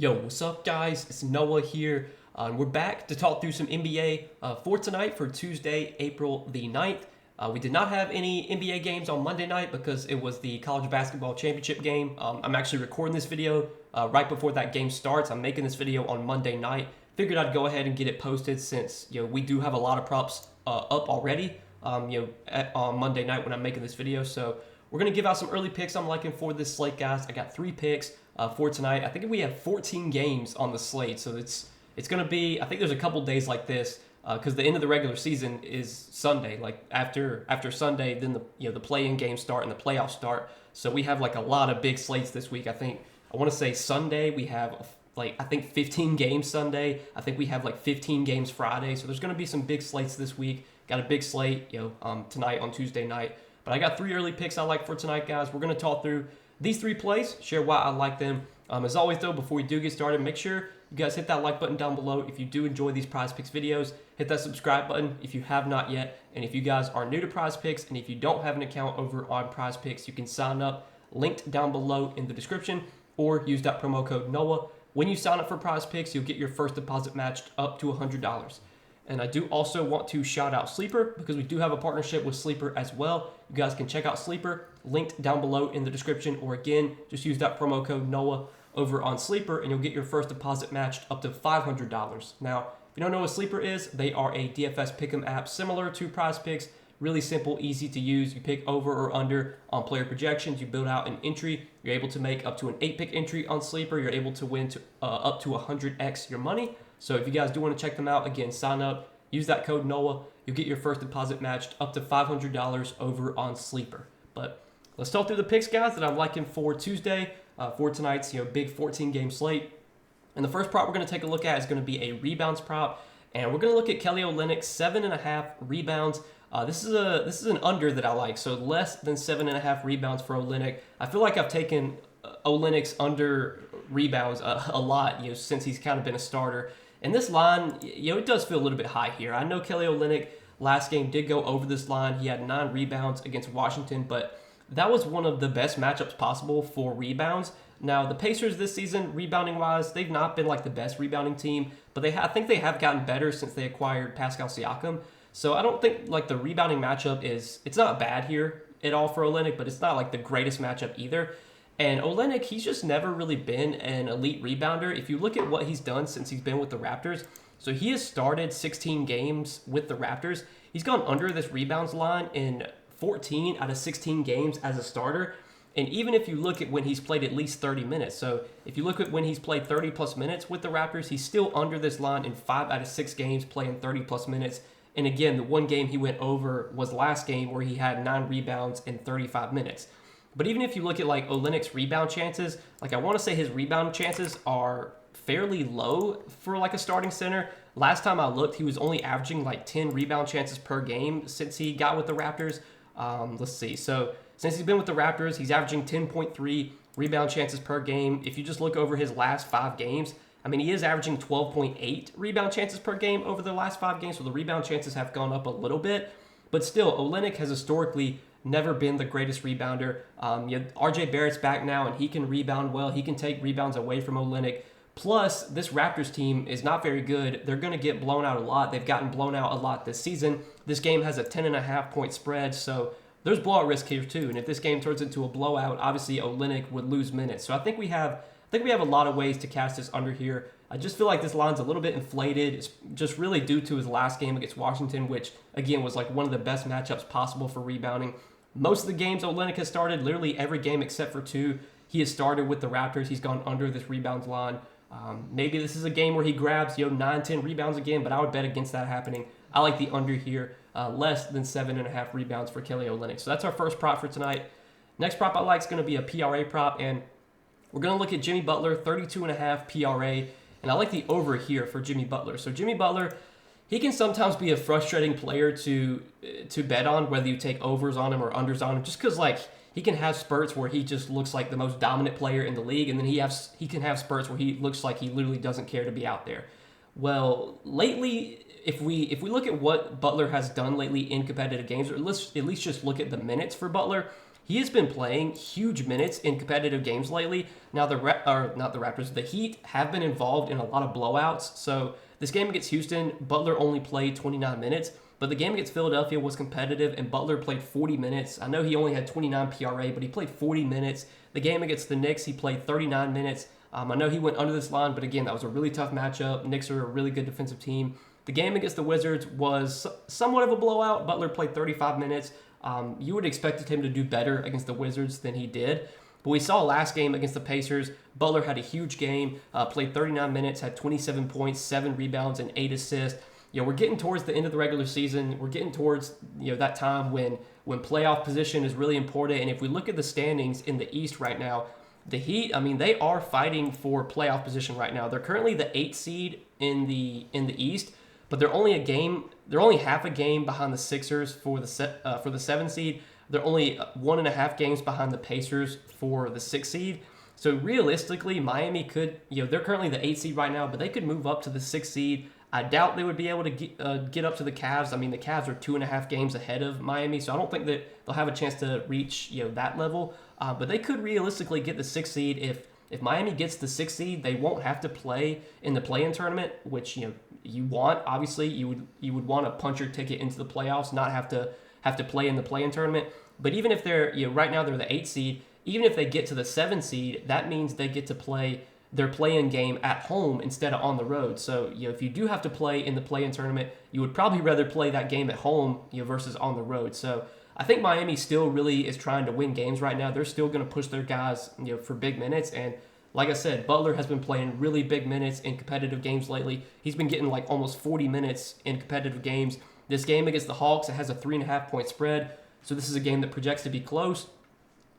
Yo, what's up, guys? It's Noah here. We're back to talk through some NBA for tonight for Tuesday, April the 9th. We did not have any NBA games on Monday night because it was the college basketball championship game. I'm actually recording this video right before that game starts. I'm making this video on Monday night. Figured I'd go ahead and get it posted since we do have a lot of props up already. On Monday night when I'm making this video. So we're gonna give out some early picks I'm liking for this slate, guys. I got 3 picks for tonight. I think we have 14 games on the slate, so it's gonna be. I think there's a couple days like this because the end of the regular season is Sunday. Like after Sunday, then the play-in games start and the playoffs start. So we have like a lot of big slates this week. I want to say Sunday we have I think 15 games Sunday. I think we have like 15 games Friday. So there's gonna be some big slates this week. Got a big slate, tonight on Tuesday night. But I got 3 early picks I like for tonight, guys. We're gonna talk through these 3 plays, share why I like them. As always, though, before we do get started, make sure you guys hit that like button down below if you do enjoy these Prizepicks videos. Hit that subscribe button if you have not yet. And if you guys are new to Prizepicks and if you don't have an account over on Prizepicks, you can sign up, linked down below in the description, or use that promo code NOAH. When you sign up for Prizepicks, you'll get your first deposit matched up to $100. And I do also want to shout out Sleeper because we do have a partnership with Sleeper as well. You guys can check out Sleeper, linked down below in the description, or again, just use that promo code NOAH over on Sleeper and you'll get your first deposit matched up to $500. Now, if you don't know what Sleeper is, they are a DFS pick'em app similar to Prizepicks. Really simple, easy to use. You pick over or under on player projections. You build out an entry. You're able to make up to an 8-pick entry on Sleeper. You're able to win up to 100x your money. So if you guys do want to check them out, again, sign up, use that code NOAH. You'll get your first deposit matched up to $500 over on Sleeper. But let's talk through the picks, guys, that I'm liking for Tuesday, for tonight's big 14-game slate. And the first prop we're going to take a look at is going to be a rebounds prop. And we're going to look at Kelly Olynyk, 7.5 rebounds. This is an under that I like, so less than 7.5 rebounds for Olynyk. I feel like I've taken Olynyk's under rebounds a lot, since he's kind of been a starter. And this line, it does feel a little bit high here. I know Kelly Olynyk last game did go over this line. He had 9 rebounds against Washington, but that was one of the best matchups possible for rebounds. Now, the Pacers this season, rebounding-wise, they've not been like the best rebounding team, but I think they have gotten better since they acquired Pascal Siakam. So I don't think like the rebounding matchup it's not bad here at all for Olynyk, but it's not like the greatest matchup either. And Olynyk, he's just never really been an elite rebounder. If you look at what he's done since he's been with the Raptors, so he has started 16 games with the Raptors. He's gone under this rebounds line in 14 out of 16 games as a starter. And even if you look at when he's played at least 30 minutes, so if you look at when he's played 30 plus minutes with the Raptors, he's still under this line in 5 out of 6 games playing 30 plus minutes. And again, the one game he went over was last game where he had 9 rebounds in 35 minutes. But even if you look at like Olynyk's rebound chances, like I want to say his rebound chances are fairly low for like a starting center. Last time I looked, he was only averaging like 10 rebound chances per game since he got with the Raptors. Let's see. So since he's been with the Raptors, he's averaging 10.3 rebound chances per game. If you just look over his last 5 games, I mean, he is averaging 12.8 rebound chances per game over the last 5 games, so the rebound chances have gone up a little bit. But still, Olynyk has historically never been the greatest rebounder. RJ Barrett's back now, and he can rebound well. He can take rebounds away from Olynyk. Plus, this Raptors team is not very good. They're going to get blown out a lot. They've gotten blown out a lot this season. This game has a 10.5-point spread, so there's blowout risk here too. And if this game turns into a blowout, obviously Olynyk would lose minutes. So I think we have a lot of ways to cast this under here. I just feel like this line's a little bit inflated. It's just really due to his last game against Washington, which, again, was like one of the best matchups possible for rebounding. Most of the games Olynyk has started, literally every game except for 2, he has started with the Raptors. He's gone under this rebounds line. Maybe this is a game where he grabs 9, 10 rebounds again, but I would bet against that happening. I like the under here, less than 7.5 rebounds for Kelly Olynyk. So that's our first prop for tonight. Next prop I like is going to be a PRA prop, and we're going to look at Jimmy Butler, 32.5 PRA, and I like the over here for Jimmy Butler. So Jimmy Butler, he can sometimes be a frustrating player to bet on, whether you take overs on him or unders on him, just because like he can have spurts where he just looks like the most dominant player in the league, and then he can have spurts where he looks like he literally doesn't care to be out there. Well, lately, if we look at what Butler has done lately in competitive games, or let's at least just look at the minutes for Butler, he has been playing huge minutes in competitive games lately. Now, not the Raptors, the Heat have been involved in a lot of blowouts. So this game against Houston, Butler only played 29 minutes, but the game against Philadelphia was competitive, and Butler played 40 minutes. I know he only had 29 PRA, but he played 40 minutes. The game against the Knicks, he played 39 minutes. I know he went under this line, but again, that was a really tough matchup. Knicks are a really good defensive team. The game against the Wizards was somewhat of a blowout. Butler played 35 minutes. You would have expected him to do better against the Wizards than he did. But we saw last game against the Pacers, Butler had a huge game, played 39 minutes, had 27 points, 7 rebounds, and 8 assists. We're getting towards the end of the regular season. We're getting towards that time when playoff position is really important. And if we look at the standings in the East right now, the Heat, they are fighting for playoff position right now. They're currently the 8th seed in the East, but they're only half a game behind the Sixers for the 7th seed. They're only 1.5 games behind the Pacers for the 6th seed. So realistically, Miami could, they're currently the 8th seed right now, but they could move up to the 6th seed. I doubt they would be able to get up to the Cavs. The Cavs are 2.5 games ahead of Miami, so I don't think that they'll have a chance to reach that level. But they could realistically get the 6th seed. If Miami gets the 6th seed, they won't have to play in the play-in tournament, which you want. Obviously, you would want to punch your ticket into the playoffs, not have to play in the play-in tournament. But even if they're right now they're the 8th seed, even if they get to the 7th seed, that means they get to play their play-in game at home instead of on the road. So, if you do have to play in the play-in tournament, you would probably rather play that game at home, versus on the road. So, I think Miami still really is trying to win games right now. They're still going to push their guys, for big minutes. And like I said, Butler has been playing really big minutes in competitive games lately. He's been getting like almost 40 minutes in competitive games. This game against the Hawks, it has a 3.5-point spread. So this is a game that projects to be close.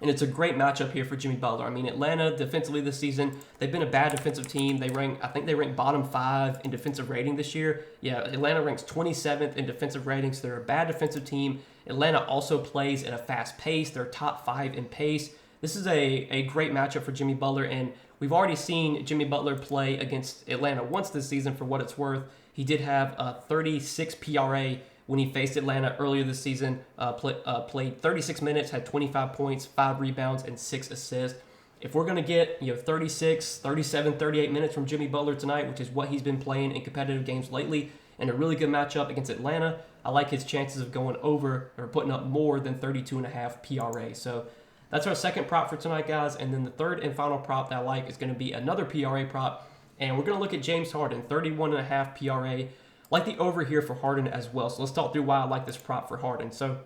And it's a great matchup here for Jimmy Butler. Atlanta defensively this season, they've been a bad defensive team. I think they rank bottom 5 in defensive rating this year. Yeah, Atlanta ranks 27th in defensive ratings. They're a bad defensive team. Atlanta also plays at a fast pace. They're top 5 in pace. This is a great matchup for Jimmy Butler, and we've already seen Jimmy Butler play against Atlanta once this season for what it's worth. He did have a 36 PRA when he faced Atlanta earlier this season. Played 36 minutes, had 25 points, 5 rebounds, and 6 assists. If we're going to get 36, 37, 38 minutes from Jimmy Butler tonight, which is what he's been playing in competitive games lately, and a really good matchup against Atlanta, I like his chances of going over or putting up more than 32.5 PRA. So that's our second prop for tonight, guys. And then the third and final prop that I like is going to be another PRA prop. And we're going to look at James Harden, 31.5 PRA. Like the over here for Harden as well. So let's talk through why I like this prop for Harden. So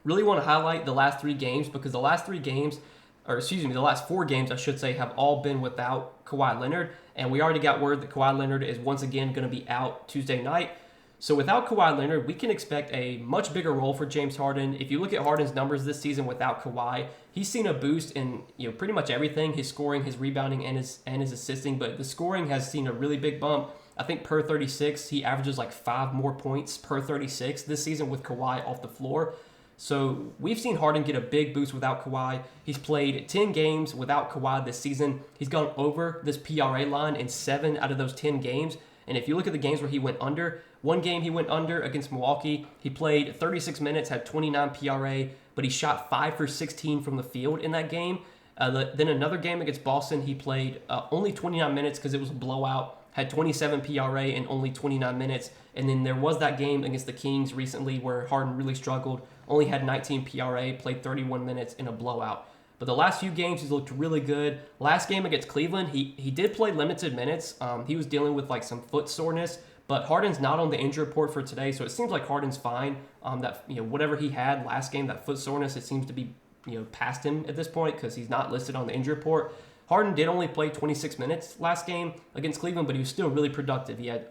really want to highlight the last 3 games because the last 4 games, I should say, have all been without Kawhi Leonard. And we already got word that Kawhi Leonard is once again going to be out Tuesday night. So without Kawhi Leonard, we can expect a much bigger role for James Harden. If you look at Harden's numbers this season without Kawhi, he's seen a boost in pretty much everything, his scoring, his rebounding, and his assisting. But the scoring has seen a really big bump. I think per 36, he averages like 5 more points per 36 this season with Kawhi off the floor. So we've seen Harden get a big boost without Kawhi. He's played 10 games without Kawhi this season. He's gone over this PRA line in 7 out of those 10 games. And if you look at the games where he went under, one game he went under against Milwaukee. He played 36 minutes, had 29 PRA, but he shot 5 for 16 from the field in that game. Then another game against Boston, he played only 29 minutes because it was a blowout, had 27 PRA in only 29 minutes. And then there was that game against the Kings recently where Harden really struggled, only had 19 PRA, played 31 minutes in a blowout. But the last few games, he's looked really good. Last game against Cleveland, he did play limited minutes. He was dealing with like some foot soreness, but Harden's not on the injury report for today, so it seems like Harden's fine. Whatever he had last game, that foot soreness, it seems to be past him at this point because he's not listed on the injury report. Harden did only play 26 minutes last game against Cleveland, but he was still really productive. He had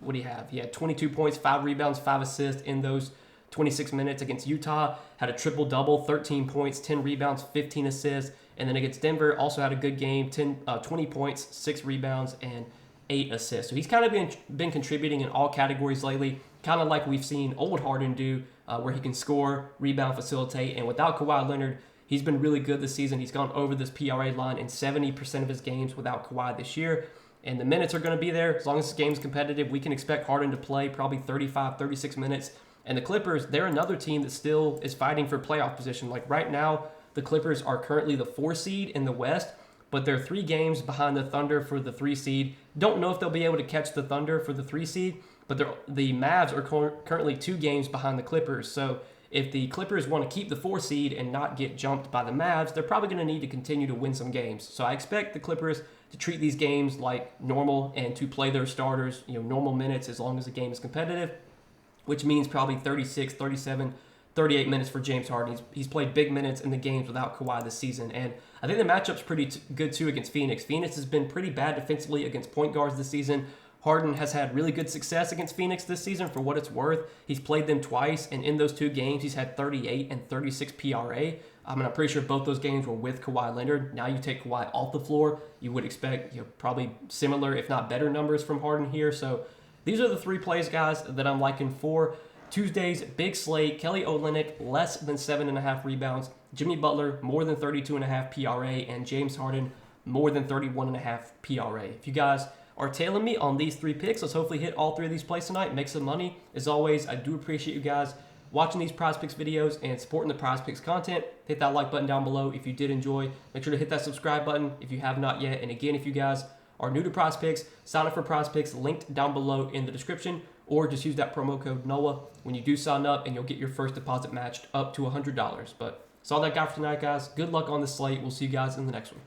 what do you have? He had 22 points, 5 rebounds, 5 assists in those 26 minutes against Utah, had a triple-double, 13 points, 10 rebounds, 15 assists. And then against Denver, also had a good game, 20 points, 6 rebounds, and 8 assists. So he's kind of been contributing in all categories lately, kind of like we've seen old Harden do, where he can score, rebound, facilitate. And without Kawhi Leonard, he's been really good this season. He's gone over this PRA line in 70% of his games without Kawhi this year. And the minutes are going to be there. As long as this game's competitive, we can expect Harden to play probably 35, 36 minutes And the Clippers, they're another team that still is fighting for playoff position. Like right now, the Clippers are currently the 4 seed in the West, but they're 3 games behind the Thunder for the 3 seed. Don't know if they'll be able to catch the Thunder for the 3 seed, but the Mavs are currently 2 games behind the Clippers. So if the Clippers want to keep the 4 seed and not get jumped by the Mavs, they're probably going to need to continue to win some games. So I expect the Clippers to treat these games like normal and to play their starters, normal minutes as long as the game is competitive, which means probably 36, 37, 38 minutes for James Harden. He's played big minutes in the games without Kawhi this season. And I think the matchup's pretty good, too, against Phoenix. Phoenix has been pretty bad defensively against point guards this season. Harden has had really good success against Phoenix this season for what it's worth. He's played them twice, and in those 2 games, he's had 38 and 36 PRA. I'm pretty sure both those games were with Kawhi Leonard. Now you take Kawhi off the floor, you would expect probably similar, if not better, numbers from Harden here. So these are the 3 plays, guys, that I'm liking for Tuesday's big slate. Kelly Olynyk, less than 7.5 rebounds. Jimmy Butler, more than 32.5 PRA. And James Harden, more than 31.5 PRA. If you guys are tailing me on these 3 picks, let's hopefully hit all 3 of these plays tonight, make some money. As always, I do appreciate you guys watching these Prizepicks videos and supporting the Prizepicks content. Hit that like button down below if you did enjoy. Make sure to hit that subscribe button if you have not yet. And again, if you guys are new to Prizepicks, sign up for Prizepicks, linked down below in the description, or just use that promo code NOAH when you do sign up, and you'll get your first deposit matched up to $100. But that's all that I got for tonight, guys. Good luck on the slate. We'll see you guys in the next one.